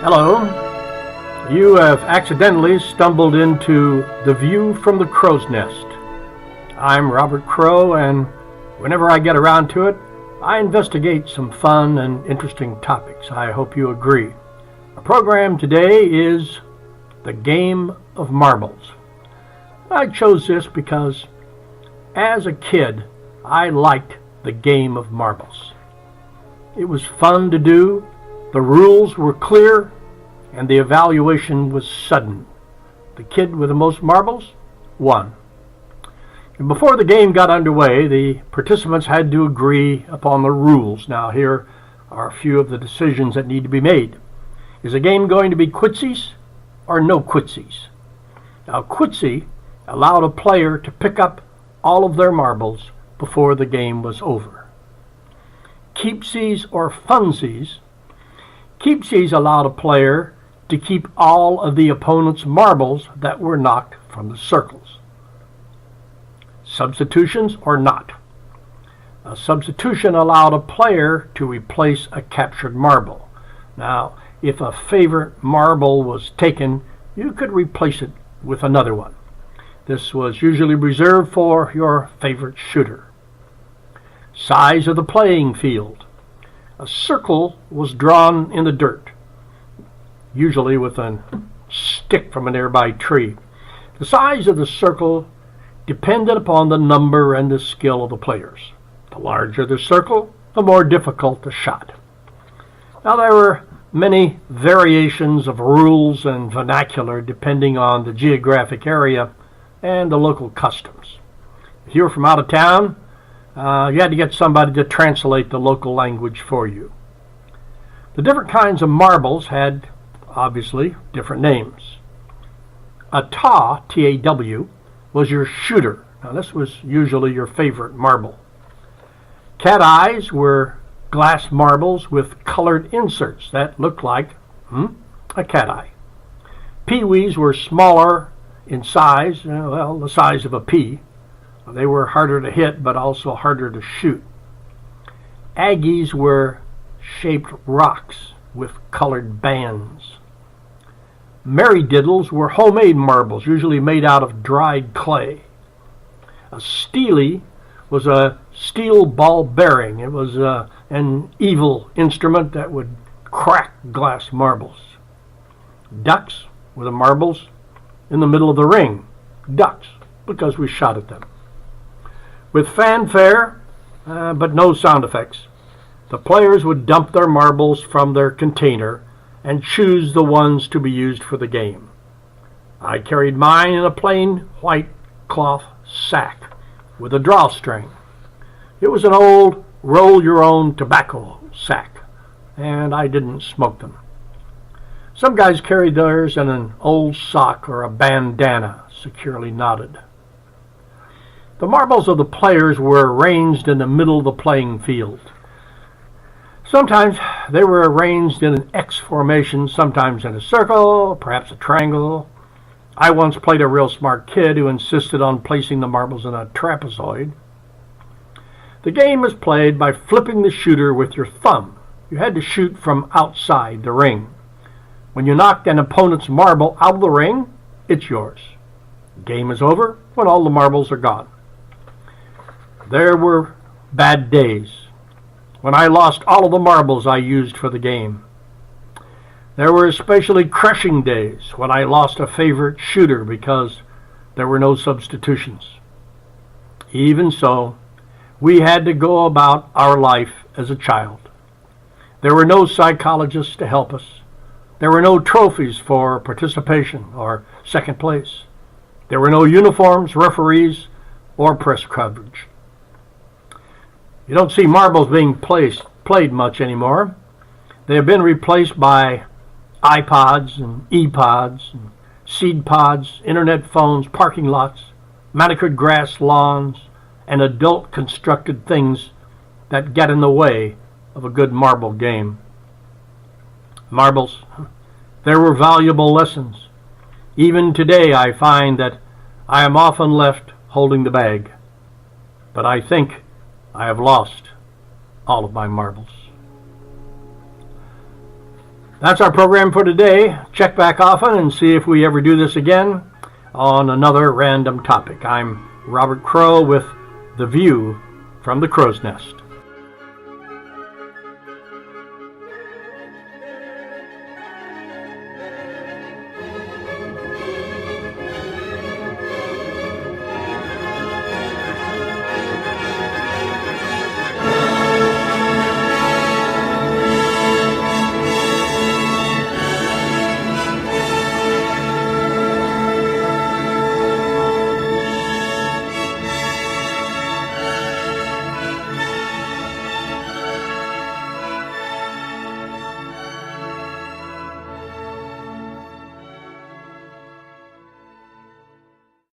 Hello. You have accidentally stumbled into The View from the Crow's Nest. I'm Robert Crow, and whenever I get around to it, I investigate some fun and interesting topics. I hope you agree. Our program today is The Game of Marbles. I chose this because as a kid, I liked the game of marbles. It was fun to do, the rules were clear, and the evaluation was sudden. The kid with the most marbles won. And before the game got underway, the participants had to agree upon the rules. Now here are a few of the decisions that need to be made. Is the game going to be quitsies or no quitsies? Now quitsie allowed a player to pick up all of their marbles before the game was over. Keepsies or funsies. Keepsies allowed a player to keep all of the opponent's marbles that were knocked from the circles. Substitutions or not. A substitution allowed a player to replace a captured marble. Now, if a favorite marble was taken, you could replace it with another one. This was usually reserved for your favorite shooter. Size of the playing field. A circle was drawn in the dirt, usually with a stick from a nearby tree. The size of the circle depended upon the number and the skill of the players. The larger the circle, the more difficult the shot. Now there were many variations of rules and vernacular depending on the geographic area and the local customs. If you were from out of town, you had to get somebody to translate the local language for you. The different kinds of marbles had, obviously, different names. A taw, T-A-W, was your shooter. Now this was usually your favorite marble. Cat eyes were glass marbles with colored inserts that looked like a cat eye. Peewees were smaller in size, the size of a pea. They were harder to hit, but also harder to shoot. Aggies were shaped rocks with colored bands. Merrydiddles were homemade marbles, usually made out of dried clay. A steely was a steel ball bearing. It was an evil instrument that would crack glass marbles. Ducks were the marbles in the middle of the ring. Ducks, because we shot at them. With fanfare, but no sound effects, the players would dump their marbles from their container and choose the ones to be used for the game. I carried mine in a plain white cloth sack with a drawstring. It was an old roll-your-own tobacco sack, and I didn't smoke them. Some guys carried theirs in an old sock or a bandana securely knotted. The marbles of the players were arranged in the middle of the playing field. Sometimes they were arranged in an X formation, sometimes in a circle, perhaps a triangle. I once played a real smart kid who insisted on placing the marbles in a trapezoid. The game is played by flipping the shooter with your thumb. You had to shoot from outside the ring. When you knocked an opponent's marble out of the ring, it's yours. The game is over when all the marbles are gone. There were bad days when I lost all of the marbles I used for the game. There were especially crushing days when I lost a favorite shooter because there were no substitutions. Even so, we had to go about our life as a child. There were no psychologists to help us. There were no trophies for participation or second place. There were no uniforms, referees, or press coverage. You don't see marbles being played much anymore. They have been replaced by iPods and ePods and seed pods, internet phones, parking lots, manicured grass lawns, and adult constructed things that get in the way of a good marble game. Marbles, there were valuable lessons. Even today I find that I am often left holding the bag, but I think I have lost all of my marbles. That's our program for today. Check back often and see if we ever do this again on another random topic. I'm Robert Crow with The View from the Crow's Nest.